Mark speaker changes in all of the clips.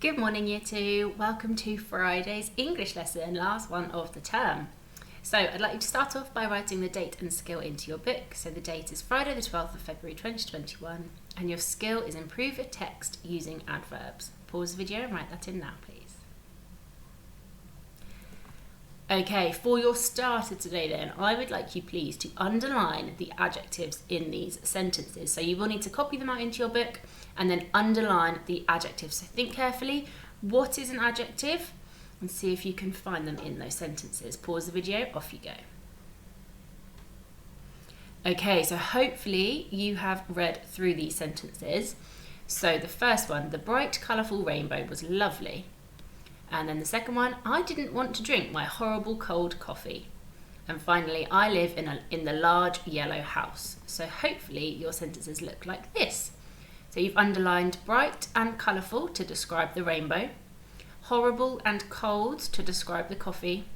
Speaker 1: Good morning, Year 2. Welcome to Friday's English lesson, last one of the term. So I'd like you to start off by writing the date and skill into your book. So the date is Friday the 12th of February 2021 and your skill is improve your text using adverbs. Pause the video and write that in now, please. Okay, for your starter today then, I would like you please to underline the adjectives in these sentences. So you will need to copy them out into your book and then underline the adjectives. So think carefully, what is an adjective? And see if you can find them in those sentences. Pause the video, off you go. Okay, so hopefully you have read through these sentences. So the first one, the bright colourful rainbow was lovely. And then the second one, I didn't want to drink my horrible cold coffee. And finally, I live in the large yellow house. So hopefully your sentences look like this. So you've underlined bright and colourful to describe the rainbow, horrible and cold to describe the coffee,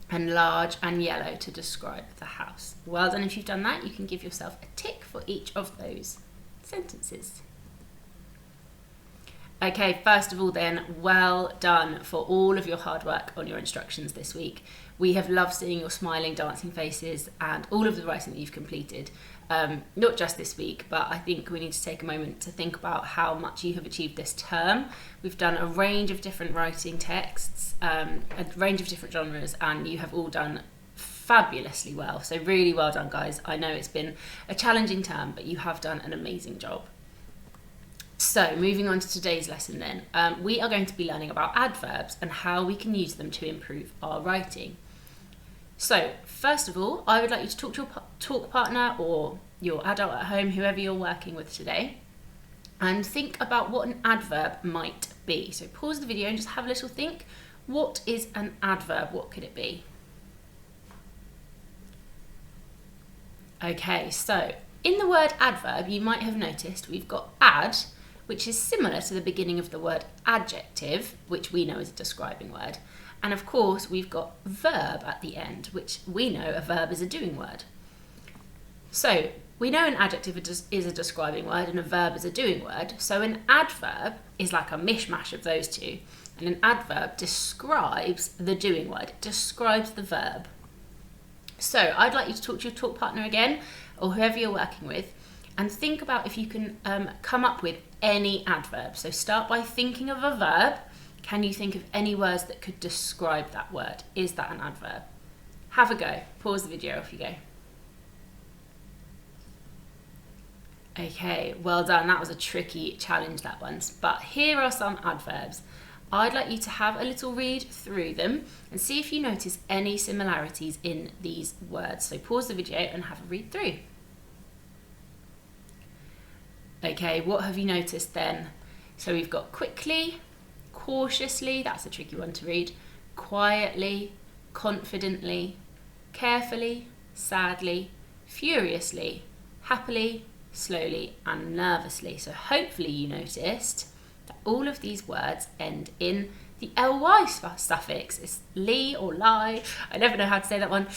Speaker 1: and large and yellow to describe the house. Well done if you've done that. You can give yourself a tick for each of those sentences. Okay, first of all then, well done for all of your hard work on your instructions this week. We have loved seeing your smiling, dancing faces and all of the writing that you've completed. Not just this week, but I think we need to take a moment to think about how much you have achieved this term. We've done a range of different writing texts, a range of different genres, and you have all done fabulously well. So really well done, guys. I know it's been a challenging term, but you have done an amazing job. So moving on to today's lesson then, we are going to be learning about adverbs and how we can use them to improve our writing. So first of all, I would like you to talk to your talk partner or your adult at home, whoever you're working with today, and think about what an adverb might be. So pause the video and just have a little think. What is an adverb? What could it be? Okay, so in the word adverb, you might have noticed we've got ad, which is similar to the beginning of the word adjective, which we know is a describing word. And of course, we've got verb at the end, which we know a verb is a doing word. So we know an adjective is a describing word and a verb is a doing word. So an adverb is like a mishmash of those two. And an adverb describes the doing word, it describes the verb. So I'd like you to talk to your talk partner again, or whoever you're working with, and think about if you can come up with any adverb. So start by thinking of a verb. Can you think of any words that could describe that word? Is that an adverb? Have a go. Pause the video, off you go. Okay, well done. That was a tricky challenge, that one. But here are some adverbs. I'd like you to have a little read through them and see if you notice any similarities in these words. So pause the video and have a read through. Okay, what have you noticed then? So we've got quickly, cautiously, that's a tricky one to read, quietly, confidently, carefully, sadly, furiously, happily, slowly, and nervously. So hopefully you noticed that all of these words end in the ly suffix. It's ly or lie. I never know how to say that one.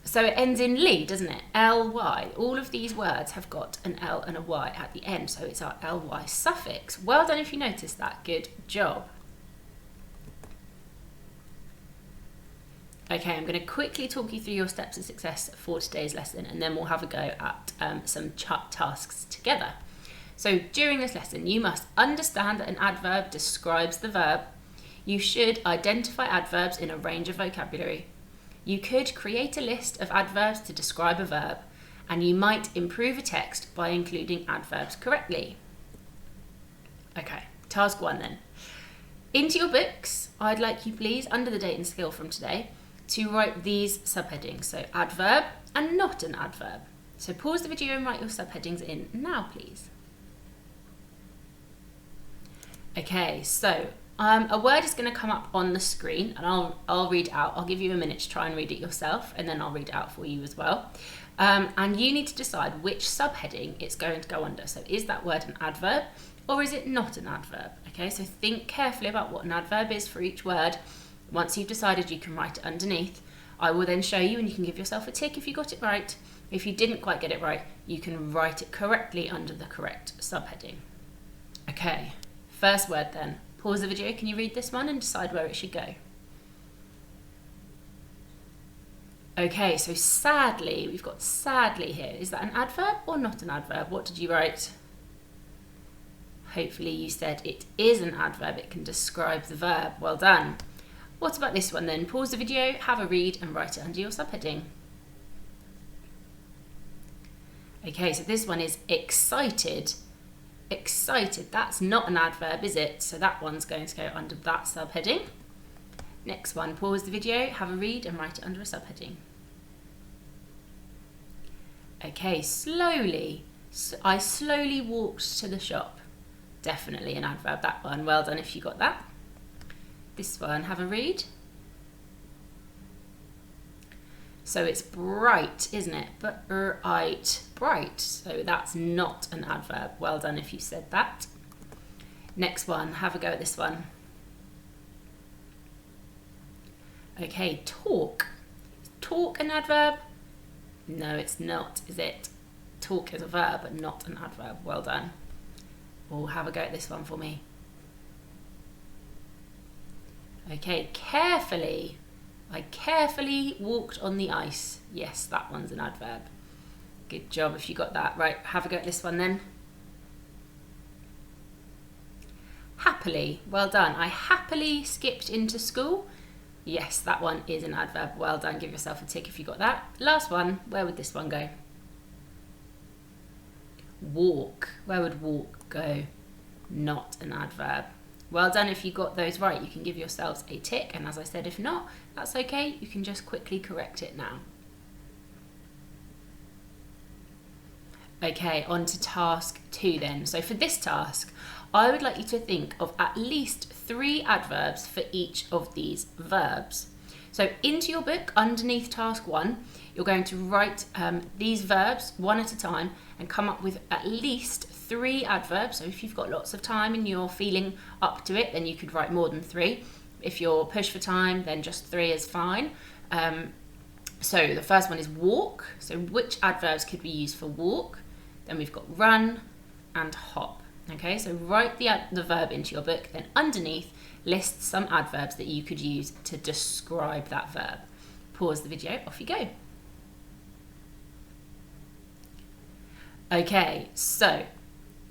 Speaker 1: So it ends in ly, doesn't it? ly. All of these words have got an L and a Y at the end, so it's our ly suffix. Well done if you noticed that. Good job. Okay, I'm going to quickly talk you through your steps of success for today's lesson, and then we'll have a go at some tasks together. So during this lesson, you must understand that an adverb describes the verb. You should identify adverbs in a range of vocabulary. You could create a list of adverbs to describe a verb, and you might improve a text by including adverbs correctly. Okay, task 1 then. Into your books, I'd like you please, under the date and skill from today, to write these subheadings. So adverb and not an adverb. So pause the video and write your subheadings in now, please. Okay, so a word is going to come up on the screen and I'll read it out. I'll give you a minute to try and read it yourself and then I'll read it out for you as well. And you need to decide which subheading it's going to go under. So is that word an adverb or is it not an adverb? Okay, so think carefully about what an adverb is for each word. Once you've decided, you can write it underneath. I will then show you and you can give yourself a tick if you got it right. If you didn't quite get it right, you can write it correctly under the correct subheading. Okay, first word then, Pause the video, can you read this one and decide where it should go? Okay, so sadly, we've got sadly here. Is that an adverb or not an adverb? What did you write? Hopefully you said it is an adverb, it can describe the verb. Well done. What about this one then? Pause the video, have a read and write it under your subheading. Okay, so this one is excited. Excited, that's not an adverb, is it? So that one's going to go under that subheading. Next one, pause the video, have a read and write it under a subheading. Okay, slowly. I slowly walked to the shop. Definitely an adverb, that one. Well done if you got that. This one, have a read. So it's bright, isn't it? Bright, bright. So that's not an adverb. Well done if you said that. Next one, have a go at this one. Okay, talk. Is talk an adverb? No, it's not, is it? Talk is a verb, but not an adverb. Well done. Or have a go at this one for me. Okay, carefully. I carefully walked on the ice. Yes, that one's an adverb. Good job if you got that. Right, have a go at this one then. Happily. Well done. I happily skipped into school. Yes, that one is an adverb. Well done. Give yourself a tick if you got that. Last one. Where would this one go? Walk. Where would walk go? Not an adverb. Well done if you got those right. You can give yourselves a tick, and as I said, if not, that's okay. You can just quickly correct it now. Okay, on to task 2 then. So for this task, I would like you to think of at least 3 adverbs for each of these verbs. So into your book, underneath task 1, you're going to write these verbs one at a time and come up with at least 3 adverbs. So if you've got lots of time and you're feeling up to it, then you could write more than 3. If you're pushed for time, then just 3 is fine. So the first one is walk. So which adverbs could we use for walk? Then we've got run and hop. Okay, so write the verb into your book, then underneath list some adverbs that you could use to describe that verb. Pause the video, off you go. Okay, so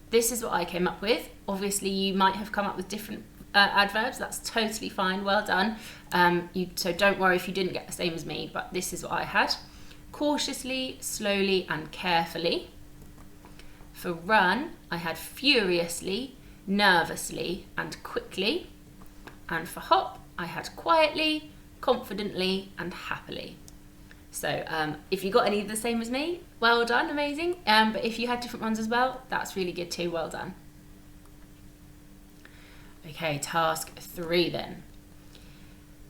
Speaker 1: this is what I came up with. Obviously, you might have come up with different adverbs. That's totally fine. Well done. So don't worry if you didn't get the same as me, but this is what I had. Cautiously, slowly, and carefully. For run, I had furiously, nervously, and quickly. And for hop, I had quietly, confidently, and happily. So if you got any of the same as me, well done, amazing. But if you had different ones as well, that's really good too, well done. Okay, task 3 then.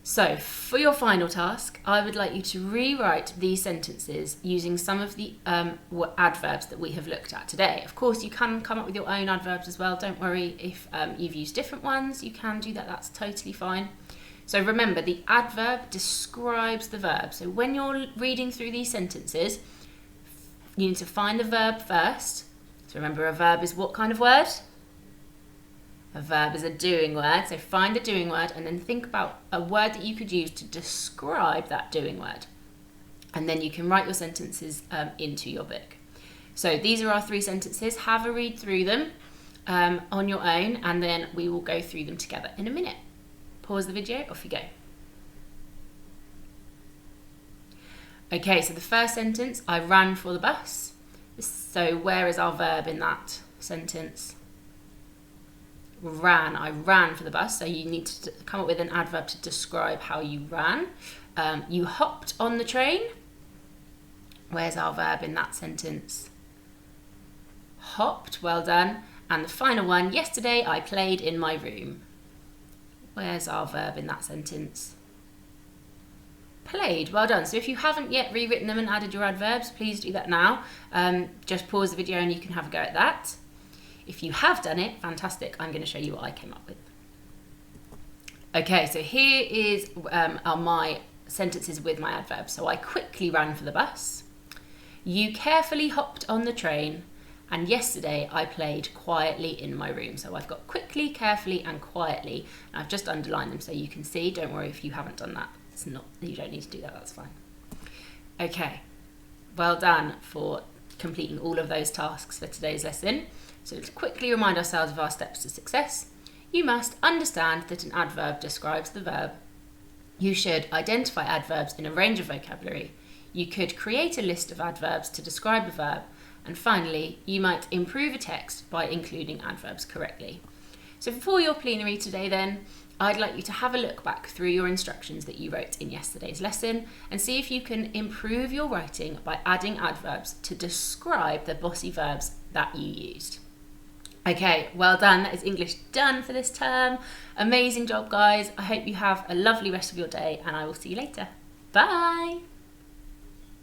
Speaker 1: So for your final task, I would like you to rewrite these sentences using some of the adverbs that we have looked at today. Of course, you can come up with your own adverbs as well. Don't worry if you've used different ones, you can do that, that's totally fine. So remember, the adverb describes the verb. So when you're reading through these sentences, you need to find the verb first. So remember, a verb is what kind of word? A verb is a doing word. So find the doing word and then think about a word that you could use to describe that doing word. And then you can write your sentences into your book. So these are our 3 sentences. Have a read through them on your own, and then we will go through them together in a minute. Pause the video, off you go. Okay, so the first sentence, I ran for the bus. So where is our verb in that sentence? Ran, I ran for the bus. So you need to come up with an adverb to describe how you ran. You hopped on the train. Where's our verb in that sentence? Hopped, well done. And the final one, yesterday I played in my room. Where's our verb in that sentence? Played, well done. So if you haven't yet rewritten them and added your adverbs, please do that now. Just pause the video and you can have a go at that. If you have done it, fantastic. I'm going to show you what I came up with. Okay, so here are my sentences with my adverbs. So I quickly ran for the bus. You carefully hopped on the train And yesterday I played quietly in my room. So I've got quickly, carefully and quietly. And I've just underlined them so you can see. Don't worry if you haven't done that. You don't need to do that, that's fine. Okay, well done for completing all of those tasks for today's lesson. So to quickly remind ourselves of our steps to success, you must understand that an adverb describes the verb. You should identify adverbs in a range of vocabulary. You could create a list of adverbs to describe a verb. And finally, you might improve a text by including adverbs correctly. So for your plenary today then, I'd like you to have a look back through your instructions that you wrote in yesterday's lesson and see if you can improve your writing by adding adverbs to describe the bossy verbs that you used. Okay, well done. That is English done for this term. Amazing job, guys. I hope you have a lovely rest of your day and I will see you later. Bye.